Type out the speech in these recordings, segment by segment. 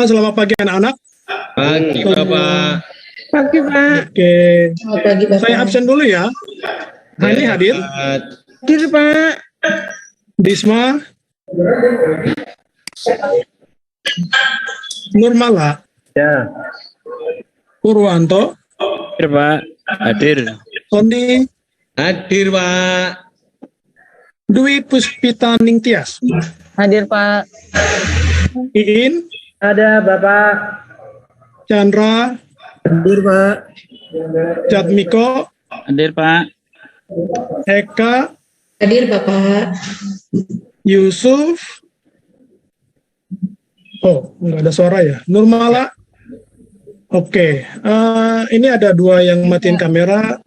Selamat pagi anak-anak. Pagi Bapak. Pagi Pak. Oke, Selamat pagi Bapak. saya absen dulu ya. Hani hadir, Hadir Pak. Disma, Nurmala, Ya, Purwanto, Hadir Pak. Hadir. Sondi, Hadir Pak. Dwi Puspita Ningtyas, Hadir Pak. Iin, ada Bapak. Chandra, Hadir Pak. Jatmiko, Hadir Pak. Eka, Hadir Bapak. Yusuf. Oh, nggak ada suara ya. Nurmala. Oke, ini ada dua yang matiin kamera.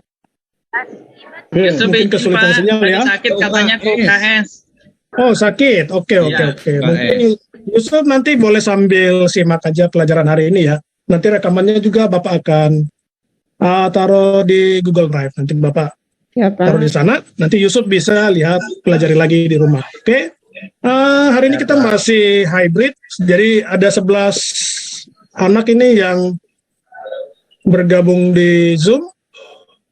Mungkin kesulitan sinyal ya. Sakit katanya ke UKS. Oh, sakit. Oke. Pak Mungkin Yusuf nanti boleh sambil simak aja pelajaran hari ini ya. Nanti rekamannya juga Bapak akan taruh di Google Drive. Nanti Bapak Ya taruh di Pak. sana. Nanti Yusuf bisa lihat, pelajari lagi di rumah. Oke. Hari ini kita masih hybrid. Jadi ada 11 anak ini yang bergabung di Zoom.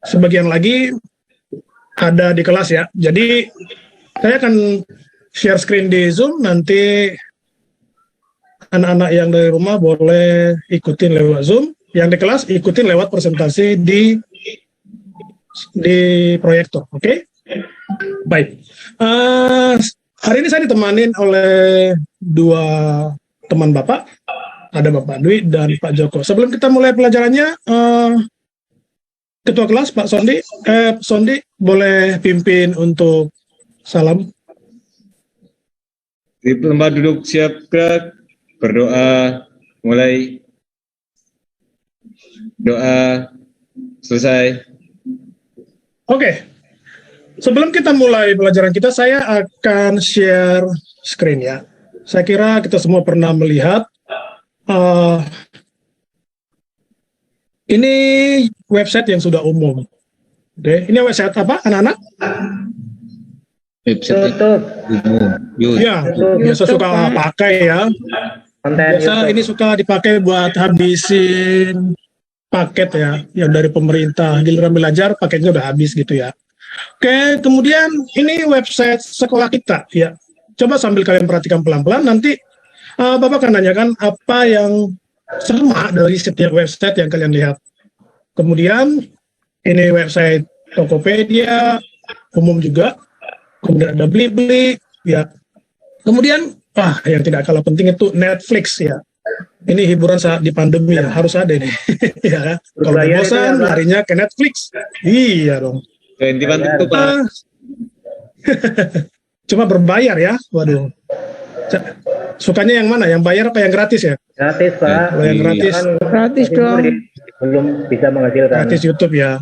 Sebagian lagi ada di kelas ya. Jadi saya akan share screen di Zoom, nanti anak-anak yang dari rumah boleh ikutin lewat Zoom, yang di kelas ikutin lewat presentasi di proyektor, oke? Baik. Hari ini saya ditemanin oleh dua teman Bapak, ada Bapak Dwi dan Pak Joko. Sebelum kita mulai pelajarannya, Ketua kelas Pak Sondi boleh pimpin untuk salam. Di tempat duduk siap gerak. Berdoa. Mulai. Doa. Selesai. Oke. Sebelum kita mulai pelajaran kita, saya akan share screen ya. Saya kira kita semua pernah melihat ini website yang sudah umum. Oke, ini website apa, anak-anak? Website Tutup. umum. Ya, biasa suka pakai ya. Konten Biasa YouTube. ini suka dipakai buat habisin paket ya, yang dari pemerintah. Giliran belajar, paketnya udah habis gitu ya. Oke, kemudian ini website sekolah kita ya. Coba sambil kalian perhatikan pelan-pelan, nanti Bapak akan nanyakan apa yang sama dari setiap website yang kalian lihat. Kemudian ini website Tokopedia, umum juga. Kemudian ada Blibli, ya. Kemudian, yang tidak kalah penting itu Netflix ya. Ini hiburan saat di pandemi ya, harus ada ini. Ya, kalau udah Berbayar itu bosan, ya, Pak? larinya ke Netflix. Iya dong. Ganti itu Pak. Cuma berbayar ya, waduh. Sukanya yang mana? Yang bayar apa yang gratis ya? Gratis Pak. Kalau yang gratis, Kan Gratis dong. belum bisa menghasilkan. gratis YouTube ya.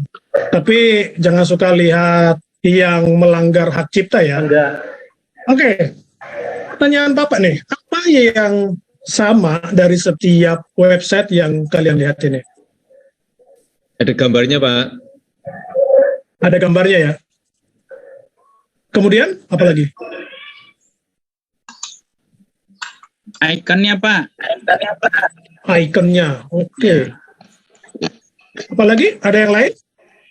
Tapi jangan suka lihat yang melanggar hak cipta ya. Enggak. Oke, pertanyaan Bapak nih, apa yang sama dari setiap website yang kalian lihat ini? Ada gambarnya Pak. Ada gambarnya ya. Kemudian, apa lagi? Ikonnya Pak. Ikonnya, oke. Apalagi? Ada yang lain?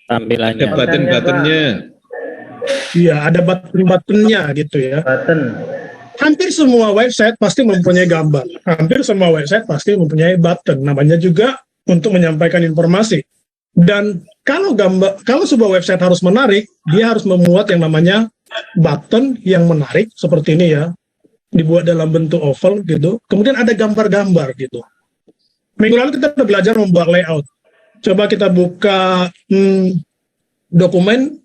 Ada button-buttonnya. Iya, ada button-buttonnya gitu ya. Button. Hampir semua website pasti mempunyai gambar. Hampir semua website pasti mempunyai button. Namanya juga untuk menyampaikan informasi. Dan kalau sebuah website harus menarik, dia harus memuat yang namanya button yang menarik seperti ini ya. Dibuat dalam bentuk oval gitu. Kemudian ada gambar-gambar gitu. Minggu lalu kita sudah belajar membuat layout. Coba kita buka dokumen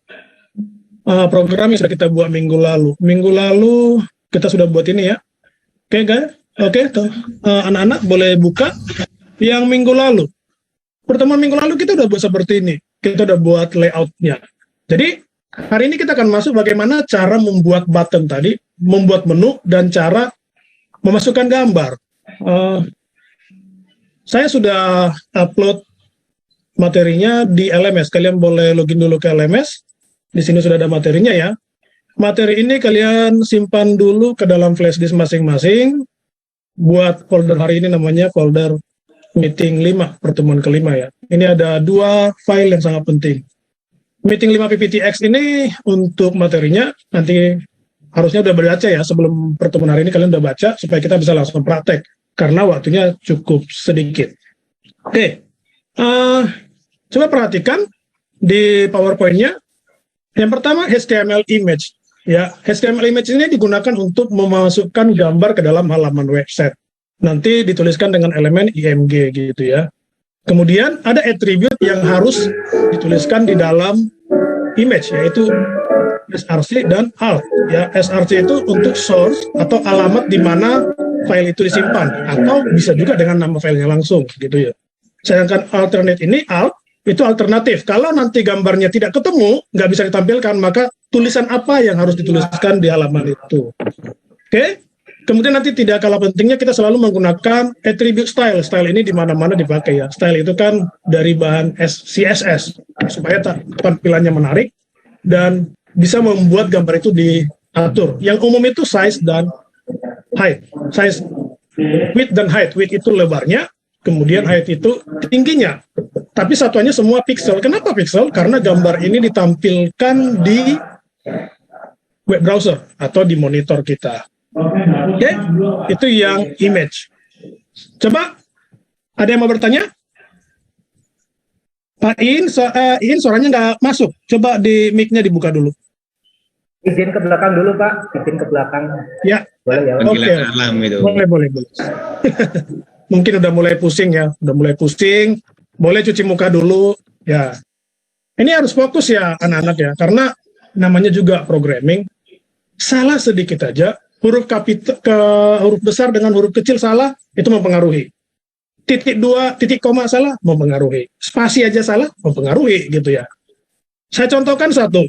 program yang sudah kita buat minggu lalu. Minggu lalu kita sudah buat ini ya. Oke, guys. Oke, tuh. Anak-anak boleh buka yang minggu lalu. Pertemuan minggu lalu kita udah buat seperti ini. Kita udah buat layoutnya. Jadi hari ini kita akan masuk bagaimana cara membuat button tadi, membuat menu, dan cara memasukkan gambar. Saya sudah upload materinya di LMS. Kalian boleh login dulu ke LMS. Di sini sudah ada materinya ya. Materi ini kalian simpan dulu ke dalam flash disk masing-masing. buat folder hari ini namanya folder meeting 5, pertemuan kelima ya. Ini ada 2 file yang sangat penting. Meeting 5 PPTX ini untuk materinya nanti harusnya udah baca ya, sebelum pertemuan hari ini kalian udah baca supaya kita bisa langsung praktek karena waktunya cukup sedikit. Oke, coba perhatikan di PowerPoint-nya. Yang pertama HTML image. Ya, HTML image ini digunakan untuk memasukkan gambar ke dalam halaman website. Nanti dituliskan dengan elemen IMG gitu ya. Kemudian ada attribute yang harus dituliskan di dalam image, yaitu src dan alt. Ya, src itu untuk source atau alamat di mana file itu disimpan, atau bisa juga dengan nama filenya langsung gitu ya. Sedangkan alternate ini alt itu alternatif. Kalau nanti gambarnya tidak ketemu, nggak bisa ditampilkan, maka tulisan apa yang harus dituliskan di halaman itu. Oke? Kemudian nanti tidak kalah pentingnya kita selalu menggunakan attribute style. Style ini di mana-mana dipakai ya. Style itu kan dari bahan CSS supaya tampilannya menarik dan bisa membuat gambar itu diatur. Yang umum itu size dan height. Size, width dan height. Width itu lebarnya, kemudian height itu tingginya. Tapi satuannya semua pixel. Kenapa pixel? Karena gambar ini ditampilkan di web browser atau di monitor kita. Oke, itu yang image. Coba, ada yang mau bertanya? Pak Iin, suaranya nggak masuk. Coba di mic-nya dibuka dulu. Izin ke belakang dulu, Pak. Izin ke belakang. Ya. Boleh ya? Panggilan alam itu. Boleh. Mungkin udah mulai pusing ya, Boleh cuci muka dulu. Ya. Ini harus fokus ya anak-anak ya, karena namanya juga programming. Salah sedikit aja. Huruf besar dengan huruf kecil salah, itu mempengaruhi. Titik 2, titik koma salah, mempengaruhi. Spasi aja salah, mempengaruhi gitu ya. Saya contohkan satu.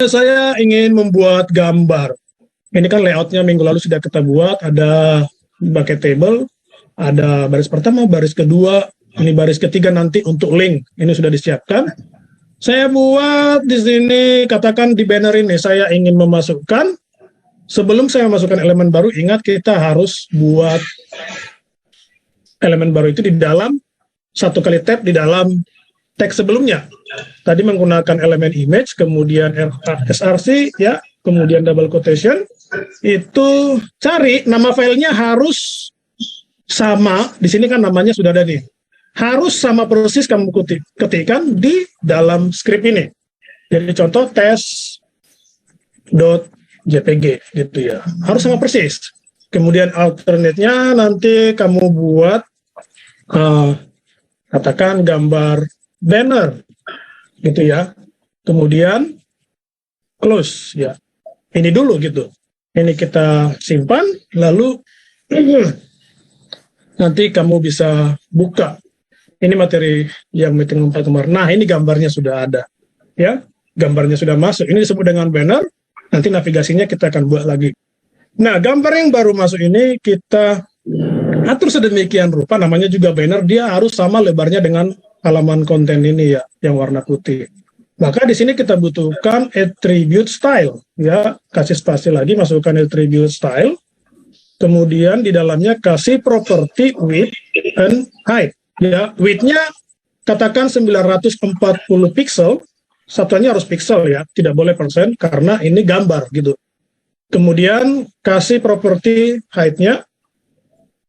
Saya ingin membuat gambar. Ini kan layoutnya minggu lalu sudah kita buat, ada bucket table, ada baris pertama, baris kedua, ini baris ketiga nanti untuk link. Ini sudah disiapkan. Saya buat di sini, katakan di banner ini, saya ingin memasukkan. Sebelum saya masukkan elemen baru, ingat kita harus buat elemen baru itu di dalam satu kali tab di dalam teks sebelumnya. Tadi menggunakan elemen image, kemudian src, ya, kemudian double quotation. Itu cari nama filenya harus sama. Di sini kan namanya sudah ada nih. Harus sama persis kamu ketikkan di dalam script ini. Jadi contoh test.jpg gitu ya, harus sama persis. Kemudian alternate-nya nanti kamu buat katakan gambar banner gitu ya, kemudian close ya, ini dulu gitu, ini kita simpan, lalu nanti kamu bisa buka. Ini materi yang meeting 4 kemarin. Nah, ini gambarnya sudah ada ya, gambarnya sudah masuk, ini disebut dengan banner. Nanti navigasinya kita akan buat lagi. Nah, gambar yang baru masuk ini kita atur sedemikian rupa, namanya juga banner, dia harus sama lebarnya dengan halaman konten ini ya, yang warna putih. Maka di sini kita butuhkan attribute style, ya, kasih spasi lagi, masukkan attribute style, kemudian di dalamnya kasih property width and height. Ya, width-nya katakan 940 pixel. Satuannya harus pixel ya, tidak boleh persen karena ini gambar gitu. Kemudian kasih property height-nya,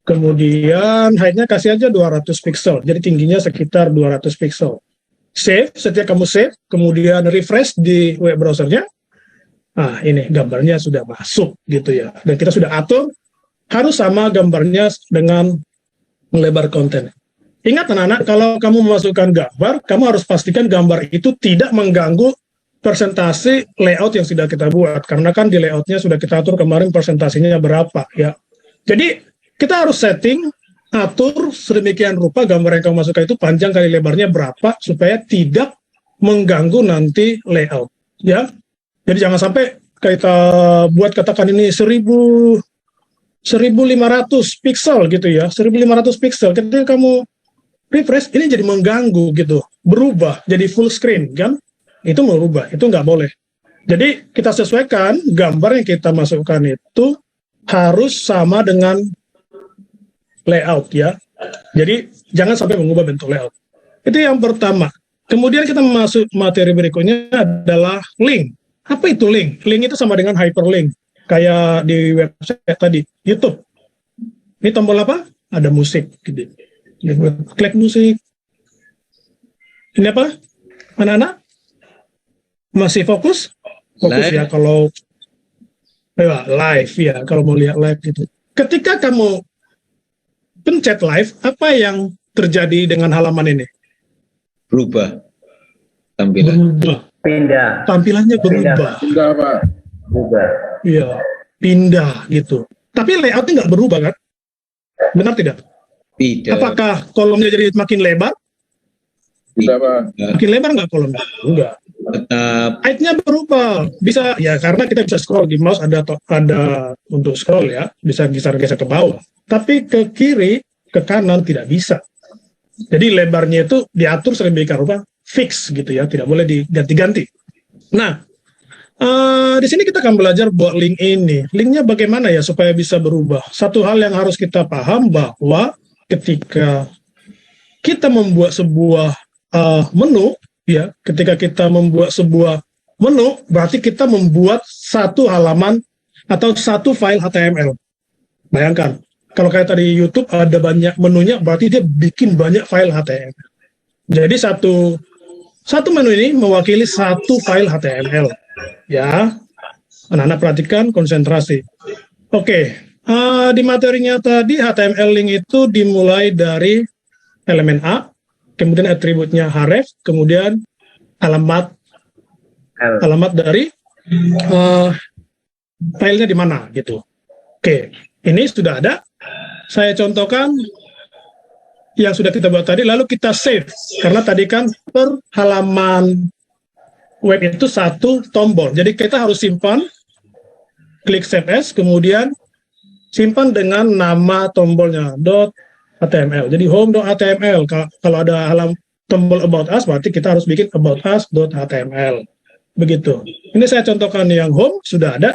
kemudian height-nya kasih aja 200 pixel, jadi tingginya sekitar 200 pixel. Save, setiap kamu save, kemudian refresh di web browser-nya. Nah, ini gambarnya sudah masuk gitu ya. Dan kita sudah atur, harus sama gambarnya dengan melebar konten. Ingat anak-anak, kalau kamu memasukkan gambar, kamu harus pastikan gambar itu tidak mengganggu persentase layout yang sudah kita buat. Karena kan di layoutnya sudah kita atur kemarin persentasenya berapa ya. Jadi kita harus setting, atur sedemikian rupa gambar yang kamu masukkan itu panjang kali lebarnya berapa supaya tidak mengganggu nanti layout ya. Jadi jangan sampai kita buat katakan ini 1500 pixel gitu ya, 1500 pixel. Ketika kamu refresh, ini jadi mengganggu gitu, berubah jadi full screen kan, itu merubah, itu nggak boleh. Jadi kita sesuaikan gambar yang kita masukkan itu harus sama dengan layout ya. Jadi jangan sampai mengubah bentuk layout. Itu yang pertama. Kemudian kita masuk materi berikutnya adalah link. Apa itu link? Link itu sama dengan hyperlink. Kayak di website tadi, YouTube. Ini tombol apa? Ada musik. Gitu. Klik musik. Ini apa? Anak-anak? Masih fokus? Fokus Live. ya kalau live ya, kalau mau lihat live gitu. Ketika kamu pencet live, apa yang terjadi dengan halaman ini? Berubah tampilan. Berubah. Pindah. Tampilannya berubah. Juga. Iya, pindah gitu. Tapi layoutnya nggak berubah kan? Benar tidak? Tidak. Apakah kolomnya jadi makin lebar? Tidak. Makin lebar nggak kolomnya? Enggak. Tetap. Height-nya berubah. Bisa ya karena kita bisa scroll di mouse ada untuk scroll ya, bisa geser-geser ke bawah. Tapi ke kiri, ke kanan tidak bisa. Jadi lebarnya itu diatur sedemikian rupa fix gitu ya, tidak boleh diganti-ganti. Nah, di sini kita akan belajar buat link ini. Linknya bagaimana ya supaya bisa berubah. Satu hal yang harus kita paham bahwa ketika kita membuat sebuah menu, ya, ketika kita membuat sebuah menu, berarti kita membuat satu halaman atau satu file HTML. Bayangkan, kalau kayak tadi YouTube ada banyak menunya, berarti dia bikin banyak file HTML. Jadi satu menu ini mewakili satu file HTML. Ya, anak-anak perhatikan, konsentrasi. Oke, di materinya tadi HTML link itu dimulai dari elemen A, kemudian atributnya href, kemudian alamat dari filenya di mana gitu. Oke, ini sudah ada. Saya contohkan yang sudah kita buat tadi, lalu kita save. Karena tadi kan per halaman web itu satu tombol. Jadi kita harus simpan, klik save as, kemudian simpan dengan nama tombolnya, .html. Jadi home.html. Kalau ada tombol about us, berarti kita harus bikin about us.html. Begitu. Ini saya contohkan yang home, sudah ada.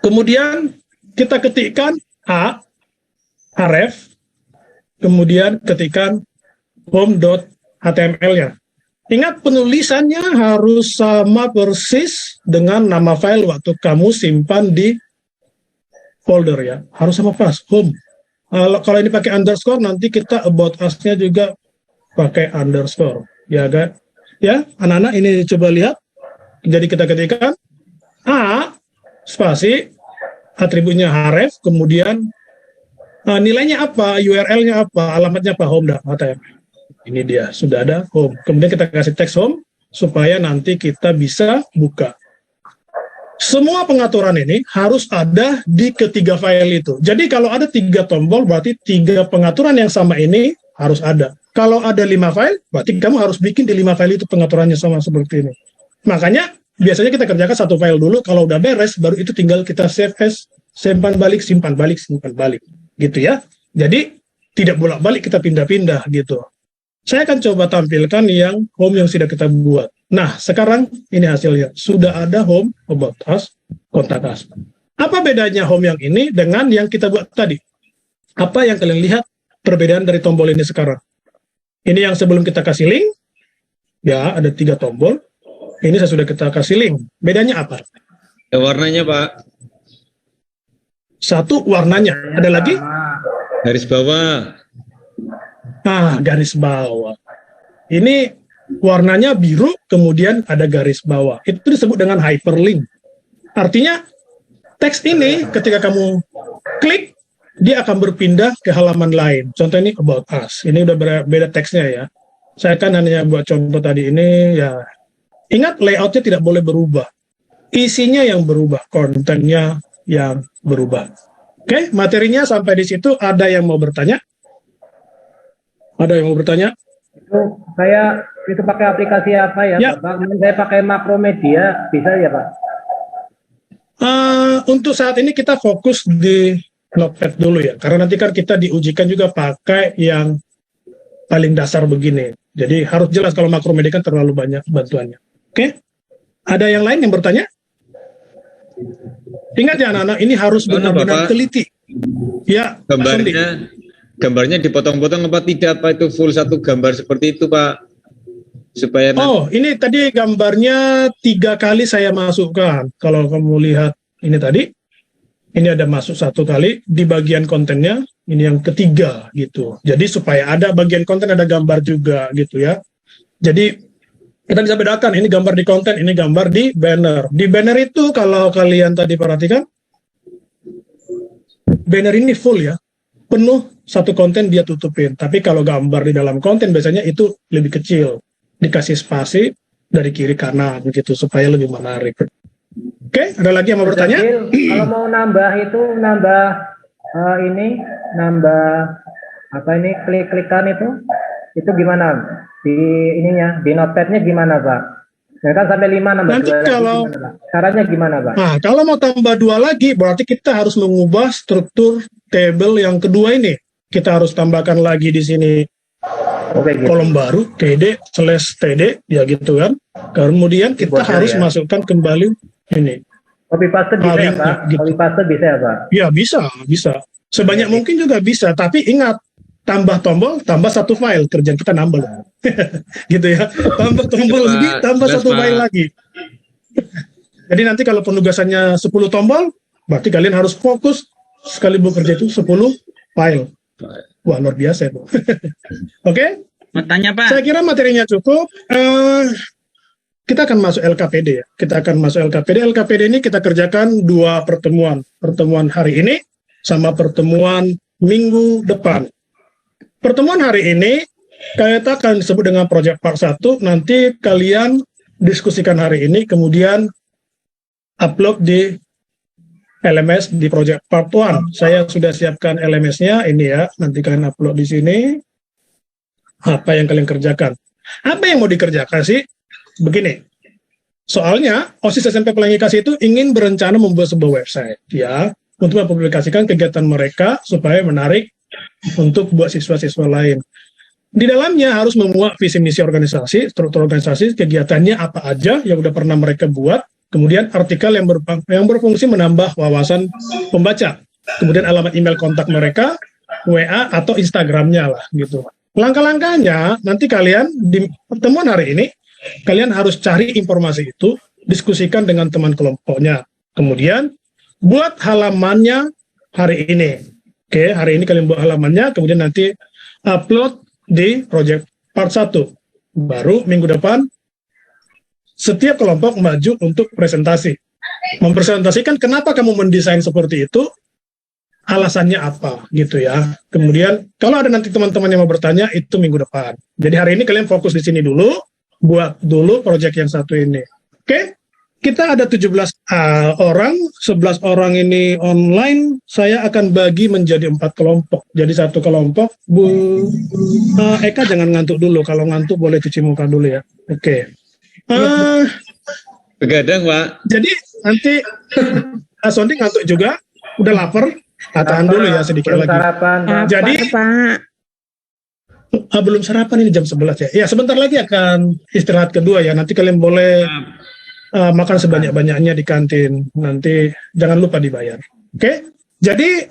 Kemudian kita ketikkan href, kemudian ketikkan home.html-nya. Ingat penulisannya harus sama persis dengan nama file waktu kamu simpan di folder ya. Harus sama pas, home. Kalau ini pakai underscore, nanti kita about us-nya juga pakai underscore. Ya kan? Ya, anak-anak ini coba lihat. Jadi kita ketikkan spasi, atributnya href, kemudian nilainya apa, URL-nya apa, alamatnya apa, home.html. Ini dia, sudah ada home. Kemudian kita kasih teks home, supaya nanti kita bisa buka. Semua pengaturan ini harus ada di ketiga file itu. Jadi kalau ada 3 tombol, berarti 3 pengaturan yang sama ini harus ada. Kalau ada 5 file, berarti kamu harus bikin di 5 file itu pengaturannya sama seperti ini. Makanya, biasanya kita kerjakan satu file dulu, kalau udah beres, baru itu tinggal kita save as, simpan balik, simpan balik, simpan balik. Gitu ya. Jadi, tidak bolak-balik kita pindah-pindah gitu. Saya akan coba tampilkan yang home yang sudah kita buat. Nah, sekarang ini hasilnya. Sudah ada home, about us, kontak us. Apa bedanya home yang ini dengan yang kita buat tadi? Apa yang kalian lihat perbedaan dari tombol ini sekarang? Ini yang sebelum kita kasih link. Ya, ada 3 tombol. Ini saya sudah kita kasih link. Bedanya apa? Warnanya, Pak. Satu, warnanya. Ada lagi? Garis bawah. Garis bawah. Ini warnanya biru, kemudian ada garis bawah. Itu disebut dengan hyperlink. Artinya, teks ini ketika kamu klik, dia akan berpindah ke halaman lain. Contoh ini about us. Ini udah beda teksnya ya. Saya kan hanya buat contoh tadi ini ya. Ingat layoutnya tidak boleh berubah. Isinya yang berubah, kontennya yang berubah. Oke, materinya sampai di situ. Ada yang mau bertanya? Ada yang mau bertanya? Itu pakai aplikasi apa ya, Pak? Saya pakai Makromedia, bisa ya, Pak? Untuk saat ini kita fokus di Notepad dulu ya, karena nanti kan kita diujikan juga pakai yang paling dasar begini. Jadi harus jelas, kalau Makromedia kan terlalu banyak bantuannya. Oke? Ada yang lain yang bertanya? Ingat ya anak-anak, ini harus Mana, benar-benar Bapak? teliti. Ya, Pak Sondi. Gambarnya dipotong-potong apa tidak, Pak? Itu full satu gambar seperti itu, Pak? Supaya Oh, ini tadi gambarnya 3 kali saya masukkan. Kalau kamu lihat ini tadi, ini ada masuk 1 kali di bagian kontennya. Ini yang ketiga gitu. Jadi supaya ada bagian konten ada gambar juga gitu ya. Jadi kita bisa bedakan ini gambar di konten, ini gambar di banner. Di banner itu kalau kalian tadi perhatikan, banner ini full ya, penuh satu konten dia tutupin. Tapi kalau gambar di dalam konten biasanya itu lebih kecil, dikasih spasi dari kiri kanan begitu supaya lebih menarik. Oke, ada lagi yang mau bertanya? Kalau mau nambah itu nambah apa ini klik-klikan itu gimana? Di ininya, di notepadnya gimana, Pak? Ya kan sampai 5 nambah Nanti 2 kalau lagi gimana, Pak? Caranya gimana, Pak? Nah, kalau mau tambah 2 lagi, berarti kita harus mengubah struktur table yang kedua ini. Kita harus tambahkan lagi di sini Oke, gitu. kolom baru, td/td, ya gitu kan. Kemudian kita Dibuat harus ya. masukkan kembali ini. Copy paste bisa ya, Linknya, Pak? gitu. Copy paste bisa ya, Pak? Ya bisa. Sebanyak mungkin juga bisa, tapi ingat, tambah tombol, tambah 1 file, kerjaan kita nambah. Gitu ya, tambah tombol Pak. lagi, tambah Jelas, 1 file Pak. lagi. Jadi nanti kalau penugasannya 10 tombol, berarti kalian harus fokus sekali bekerja itu 10 file. Wah, luar biasa itu. Oke, Mau tanya Pak. saya kira materinya cukup. Kita akan masuk LKPD ya. Kita akan masuk LKPD. LKPD ini kita kerjakan 2 pertemuan. Pertemuan hari ini sama pertemuan minggu depan. Pertemuan hari ini kita akan disebut dengan project part 1. Nanti kalian diskusikan hari ini, kemudian upload di LMS di project part 1. Saya sudah siapkan LMS-nya ini ya. Nanti kalian upload di sini. Apa yang kalian kerjakan? Apa yang mau dikerjakan sih? Begini, soalnya OSIS SMP Pelangi Kasih itu ingin berencana membuat sebuah website ya untuk mempublikasikan kegiatan mereka supaya menarik untuk buat siswa-siswa lain. Di dalamnya harus memuat visi misi organisasi, struktur organisasi, kegiatannya apa aja yang udah pernah mereka buat, kemudian artikel yang berfungsi menambah wawasan pembaca, kemudian alamat email kontak mereka, WA atau Instagramnya lah gitu. Langkah-langkahnya nanti kalian di pertemuan hari ini kalian harus cari informasi itu, diskusikan dengan teman kelompoknya. Kemudian buat halamannya hari ini. Oke, hari ini kalian buat halamannya, kemudian nanti upload di project part 1. Baru minggu depan setiap kelompok maju untuk presentasi. Mempresentasikan kenapa kamu mendesain seperti itu, alasannya apa gitu ya. Kemudian kalau ada nanti teman-teman yang mau bertanya itu minggu depan. Jadi hari ini kalian fokus di sini dulu, buat dulu proyek yang satu ini. Oke, kita ada 17 orang, 11 orang ini online. Saya akan bagi menjadi 4 kelompok. Jadi satu kelompok, Bu Eka jangan ngantuk dulu. Kalau ngantuk boleh cuci muka dulu ya. Oke. Begadang, Pak. Jadi nanti Sondi ngantuk juga, udah lapar. Tahan dulu ya sedikit Belum lagi. sarapan, Pak. Jadi Pak. belum sarapan ini jam 11 ya. Ya sebentar lagi akan istirahat kedua ya. Nanti kalian boleh makan sebanyak-banyaknya di kantin. Nanti jangan lupa dibayar. Oke? Jadi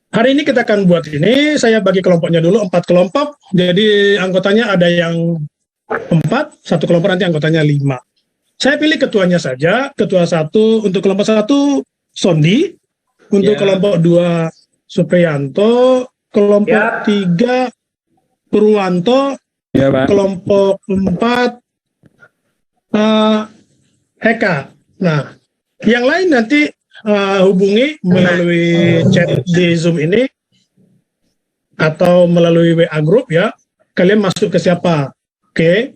hari ini kita akan buat ini. Saya bagi kelompoknya dulu 4 kelompok. Jadi anggotanya ada yang 4, satu kelompok nanti anggotanya 5. Saya pilih ketuanya saja. Ketua 1 untuk kelompok 1 Sondi, untuk Ya. kelompok 2 Supriyanto, kelompok 3 Purwanto, Ya, Pak. kelompok 4 Eka. Nah, yang lain nanti hubungi melalui chat di Zoom ini atau melalui WA group ya. Kalian masuk ke siapa? Oke.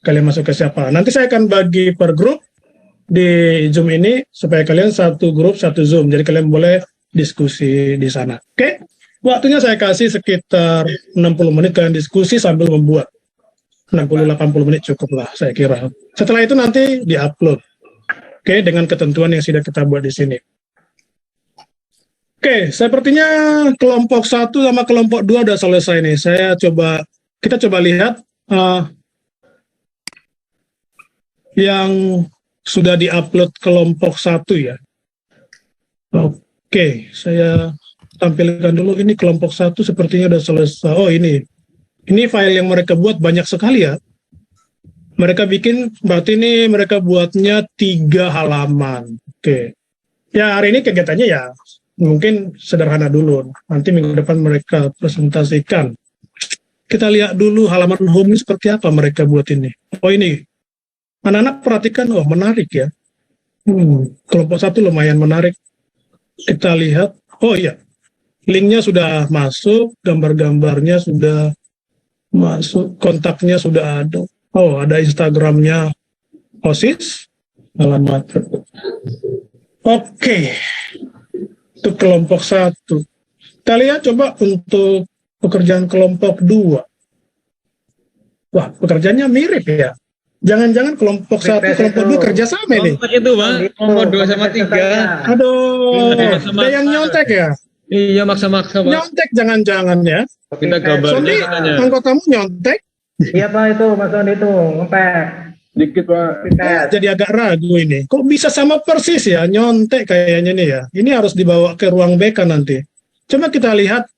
Kalian masuk ke siapa? Nanti saya akan bagi per grup di Zoom ini supaya kalian satu grup satu Zoom. Jadi kalian boleh diskusi di sana. Oke? Waktunya saya kasih sekitar 60 menit kalian diskusi sambil membuat. 60-80 menit cukup lah saya kira. Setelah itu nanti di-upload. Oke, dengan ketentuan yang sudah kita buat di sini. Oke, sepertinya kelompok 1 sama kelompok 2 udah selesai nih. Kita coba lihat yang sudah diupload kelompok 1 ya. Oke, saya tampilkan dulu. Ini kelompok 1 sepertinya sudah selesai. Oh, ini file yang mereka buat banyak sekali ya. Mereka bikin, berarti ini mereka buatnya 3 halaman. Oke. Ya, hari ini kegiatannya ya mungkin sederhana dulu. Nanti minggu depan mereka presentasikan. Kita lihat dulu halaman home seperti apa mereka buat ini. Oh, ini. Anak-anak perhatikan, oh menarik ya. Kelompok 1 lumayan menarik. Kita lihat, oh iya, linknya sudah masuk, gambar-gambarnya sudah masuk, kontaknya sudah ada. Oh, ada Instagramnya OSIS, alamat. Oke, itu kelompok 1. Kita lihat coba untuk pekerjaan kelompok 2. Wah, pekerjaannya mirip ya. Jangan-jangan kelompok 1, kelompok 2 kerja sama ini. Kelompok itu, Pak. Kelompok 2 sama 3. Aduh, ada yang nyontek ya? Iya, maksa-maksa, Pak. Nyontek jangan-jangan ya. Kita gambarnya Sondi, katanya. anggotamu nyontek? Iya Pak, itu Mas Sondi itu ngepek. Dikit Pak. Jadi agak ragu ini. Kok bisa sama persis ya, nyontek kayaknya nih ya. Ini harus dibawa ke ruang BK nanti. Coba kita lihat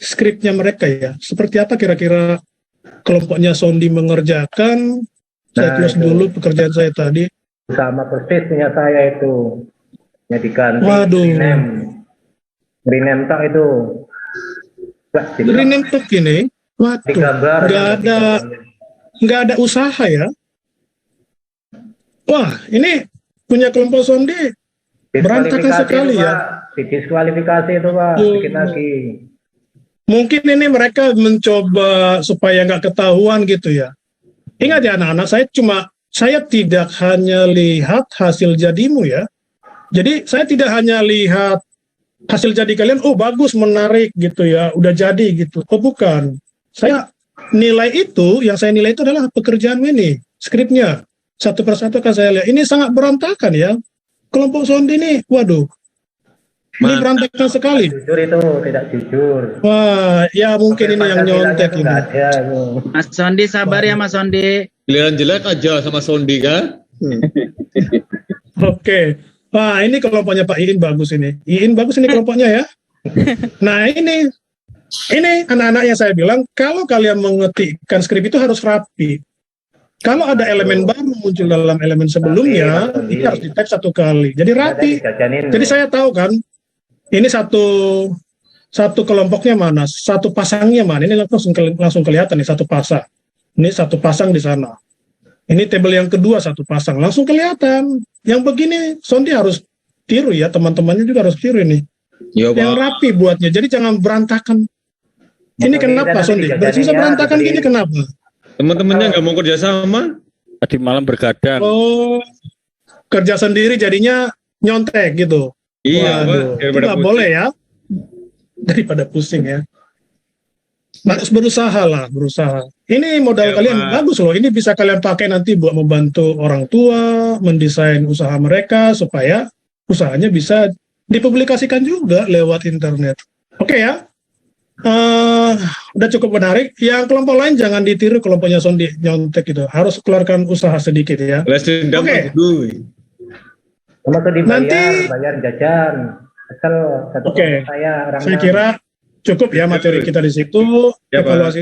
skripnya mereka ya. Seperti apa kira-kira kelompoknya Sondi mengerjakan. Saya Nah, close itu. dulu pekerjaan saya tadi. Sama persis punya saya itu. Ya diganti. Waduh. Rename tak itu. Rename tuh gini. Waduh, Digambar. nggak ada usaha ya. Wah, ini punya kelompok Sondi berantakan sekali ya. Didiskualifikasi itu Pak, bikin lagi. Mungkin ini mereka mencoba supaya nggak ketahuan gitu ya. Ingat ya anak-anak, saya tidak hanya lihat hasil jadimu ya. Jadi saya tidak hanya lihat hasil jadi kalian, oh bagus, menarik gitu ya, udah jadi gitu. Oh bukan, saya nilai itu, yang saya nilai itu adalah pekerjaan ini, skripnya. Satu persatu akan saya lihat, ini sangat berantakan ya. Kelompok Sondi ini, waduh, ini berantakan sekali. Jujur itu, tidak jujur. Wah, ya mungkin ini yang nyontek ini. Nggak ada itu. Mas Sondi sabar ya Mas Sondi. Giliran jelek aja sama Sondi kan? Oke. Wah, ini kelompoknya Pak Iin bagus ini. Iin bagus ini kelompoknya ya. Nah, ini anak-anak yang saya bilang, kalau kalian mengetikkan skrip itu harus rapi. Kalau ada elemen baru muncul dalam elemen sebelumnya, ini harus di-tag 1 kali. Jadi rapi. Jadi saya tahu kan, ini satu kelompoknya mana, satu pasangnya mana. Ini langsung kelihatan nih, satu pasang. Ini satu pasang di sana. Ini tabel yang kedua, satu pasang. Langsung kelihatan. Yang begini, Sondi harus tiru ya, teman-temannya juga harus tiru ini. Iya, Yang Pak. rapi buatnya, jadi jangan berantakan. Ini kenapa Sondi? Bisa berantakan gini kenapa? Teman-temannya nggak mau kerja sama? Tadi malam bergadang. Oh, kerja sendiri jadinya nyontek gitu. Iya, Pak. Waduh, itu Daripada nggak pusing. boleh ya. Daripada pusing ya. Harus berusaha lah, berusaha. Ini modal Ya, kalian Pak. bagus loh. Ini bisa kalian pakai nanti buat membantu orang tua, mendesain usaha mereka supaya usahanya bisa dipublikasikan juga lewat internet. Oke ya. Udah cukup menarik. Yang kelompok lain jangan ditiru kelompoknya Sondi nyontek gitu. Harus keluarkan usaha sedikit ya. Les dendam Oke. dulu. Cuma tuh dibayar, Nanti- bayar jajan. Asal satu Oke. kelompok saya orangnya. Saya kira cukup ya materi kita di situ. Ya, Pak. Evaluasi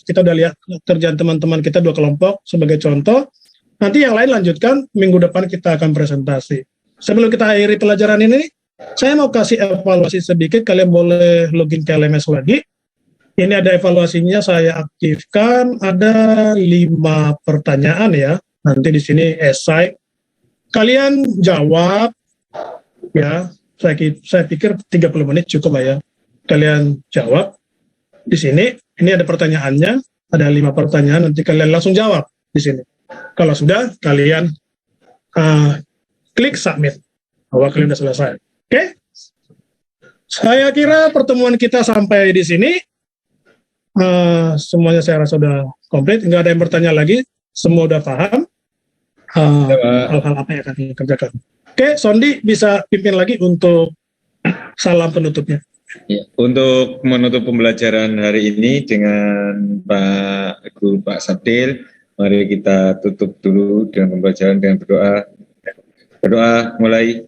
kita udah lihat kerjaan teman-teman kita 2 kelompok sebagai contoh. Nanti yang lain lanjutkan minggu depan kita akan presentasi. Sebelum kita akhiri pelajaran ini, saya mau kasih evaluasi sedikit. Kalian boleh login ke LMS lagi. Ini ada evaluasinya, saya aktifkan. Ada 5 pertanyaan ya. Nanti di sini esai. Kalian jawab ya. Saya pikir 30 menit cukup lah ya. Kalian jawab di sini. Ini ada pertanyaannya, ada 5 pertanyaan. Nanti kalian langsung jawab di sini. Kalau sudah, kalian klik submit bahwa kalian sudah selesai. Oke? Saya kira pertemuan kita sampai di sini. Semuanya saya rasa sudah komplit. Nggak ada yang bertanya lagi. Semua udah paham hal-hal apa yang akan dikerjakan. Oke, Sondi bisa pimpin lagi untuk salam penutupnya. Ya, untuk menutup pembelajaran hari ini dengan Pak Guru Pak Sabdil, Mari kita tutup dulu dengan pembacaan dengan berdoa. Berdoa mulai.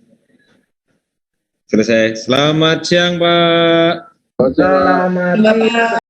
Selesai. Selamat siang, Pak. Selamat Bapak.